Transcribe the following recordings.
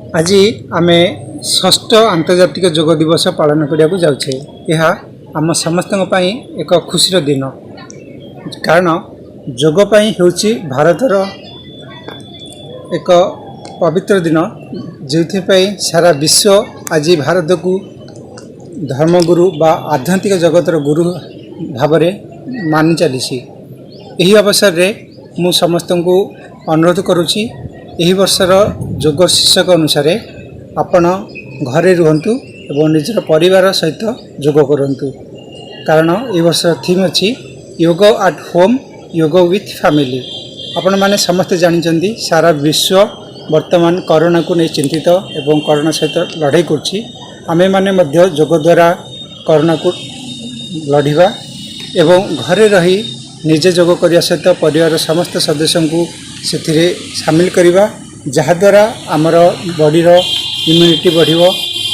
आज आम षष्ठ आंतर्जातिक योग दिवस पालन करने जाऊे। यह आम समस्त एक खुशी दिन, कारण योगपाई हूँ भारतर एक पवित्र दिन जो सारा विश्व आज भारत को धर्मगुरु बा आध्यात्मिक जगतर गुरु भाव मानि चली। यही अवसर रे मु समस्त को अनुरोध करुच्ची, यही वर्षर योग शीर्षक अनुसार आपण घरे रुहतु एवं निजर परिवार सहित योग करंतु, कारण ये वर्ष थीम अच्छी योग एट होम योग विथ फैमिली। आपण माने समस्ते जानते सारा विश्व वर्तमान कोरोना को नहीं चिंतित एवं कोरोना सहित लड़ाई करुच्ची। आमे माने मध्य योग द्वारा कोरोना को लड़िबा एवं घरे रही निजे योग करने सहित परिवार समस्त सदस्य को से सामिल करवा, जहाद्वारा आमर बॉडीर इम्यूनिटी बढ़िबो,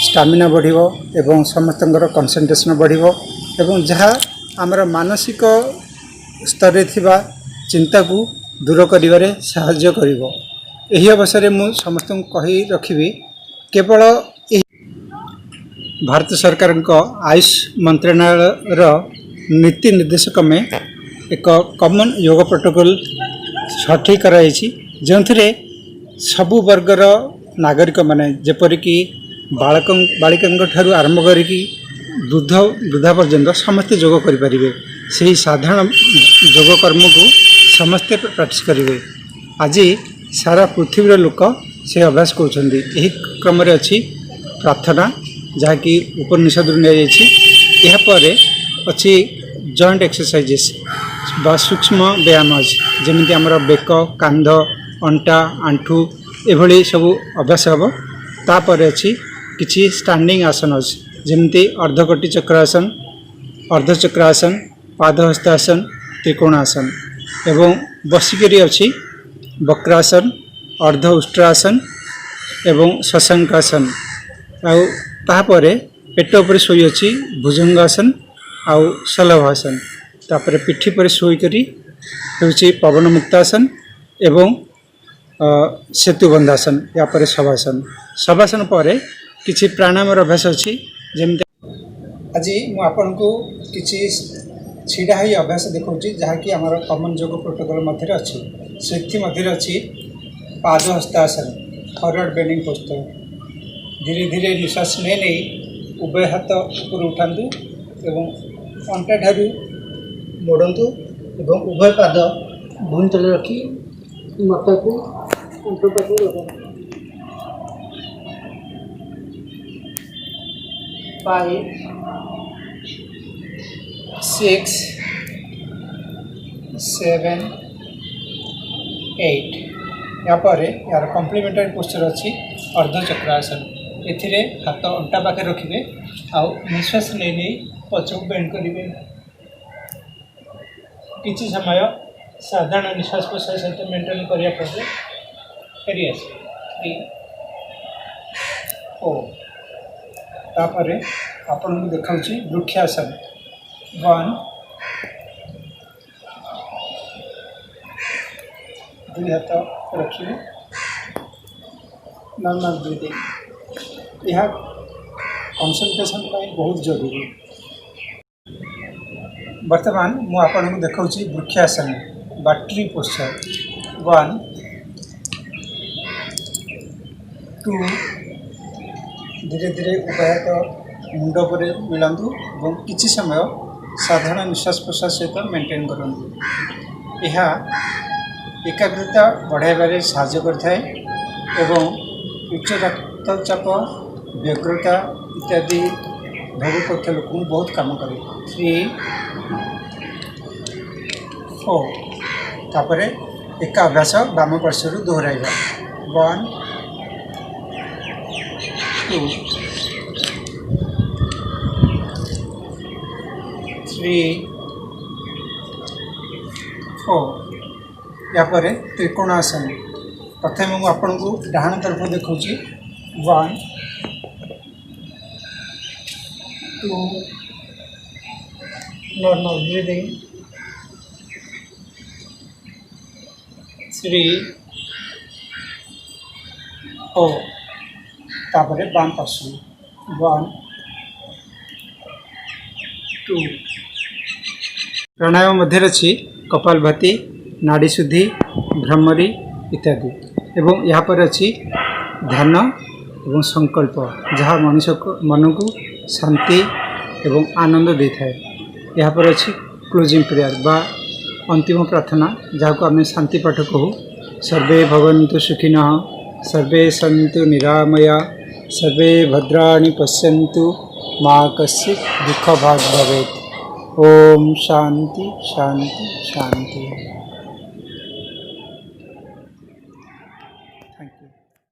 स्टामिना बढ़िबो एवं समस्तंकर कंसंट्रेशन बढ़िबो एवं जहाँ आमर मानसिक स्तर रे थिबा चिंता को दूर करिवारे सहाय्य करिवो। एही अवसर में मु समस्त को कही रखिबी, केवल भारत सरकार आयुष मंत्रालय नीति निर्देशक में एक कॉमन योग प्रोटोकॉल छठी कराई, जो सबु वर्गर नागरिक माने जेपरिक बालिका ठारू आरंभ करी वृद्धा पर्यंत समस्ते योग करें। से साधारण योग कर्म को समस्ते प्रैक्टिस करेंगे। आज सारा पृथ्वीर लोक से अभ्यास कर क्रम अच्छी प्रार्थना जहाँकि उपनिषद यापर अच्छी जॉइंट एक्सरसाइजेस बा सूक्ष्म व्यायाम जमी आमर बेक कांध अंटा आंठू एभली सब अभ्यास हम। तापर अच्छी किसी स्टैंडिंग आसन जमी अर्धकटी चक्रासन, अर्धचक्रासन, पादहस्तासन, त्रिकोणासन एवं बसिकरी अच्छी वक्रासन, अर्ध उष्ट्रासन एवं शशांकासन। आउे पेट उपर शोई अच्छी भुजंगासन आउ शलभासन। तापर पिठी पर शोईकरी हूँ पवन मुक्तासन एवं सेतुबंधासन, यापर शवासन। शवासन पर किसी प्राणायाम अभ्यास अच्छी जमी। आज मुझे किसी छिड़ा ही अभ्यास देखा जहाँकि आम कॉमन योग प्रोटोकॉल मध्य अच्छी से अच्छी पाद हस्तासन, फॉरवर्ड बेंडिंग पोस्चर। धीरे धीरे निश्वास नहीं उभय हाथ ऊपर उठातु एवं अंटा ठारू मोड़तु एवं उभय पाद भूमि तले रखी माथा को अंट पाक लगा। 5, 6, 7, 8 यापर यार कम्प्लीमेंटरी पोस्चर अच्छी अर्धचक्रासन। एथिरे हाथ अंटा पाखे रखिए आउ निश्वास नहीं पछक बेंड करेंगे। किसी समय साधारण निश्वास प्रश्वास सहित मेंटेन करने फेरी आस 3, 4। तापर आपन को देखाऊँ वृक्षासन। 1, 2 हाथ रखिए, नॉर्मल ब्रीदिंग। यह कंसंट्रेशन बहुत जरूरी। वर्तमान मुझे देखा वृक्षासन बा ट्री पोस्चर। 1, 2 धीरे धीरे उभय हाथ मुंड पर मिलांतु और किसी समय साधारण निश्वास प्रश्वास सहित मेंटेन करूँ। यह एकाग्रता बढ़ाइबारे साहाय्य करता है, उच्च रक्तचाप, व्यग्रता इत्यादि भोग करते लोक बहुत काम करे। 3, 4 तापर एक अभ्यास बाम पार्श्व दोहराइबा। 1, 2, 3, 4 यापर त्रिकोणासन। प्रथम मुझे आपन को डाहाण तरफ देखा। 1, 2 नॉर्मल ब्रीदिंग, 3, 4 तापर बाम पार्श्व 1 2 प्राणायाम मध्य अच्छी कपालभाति नाड़ी शुद्धि भ्रमरी इत्यादि एवं यहाँ पर अच्छी ध्यान एवं संकल्प जहाँ मनुष्य को मन को शांति एवं आनंद दे थाए। यहाँ पर अच्छी क्लोजिंग प्रेयर बा अंतिम प्रार्थना जहाँ को आम शांति पाठ कहू। सर्वे भवन्तु सुखिनः सर्वे सन्तु निरामया सर्वे भद्राणि पश्यन्तु मा कश्चित् दुःखभाग् भवेत्। ओम शांति शांति शांति।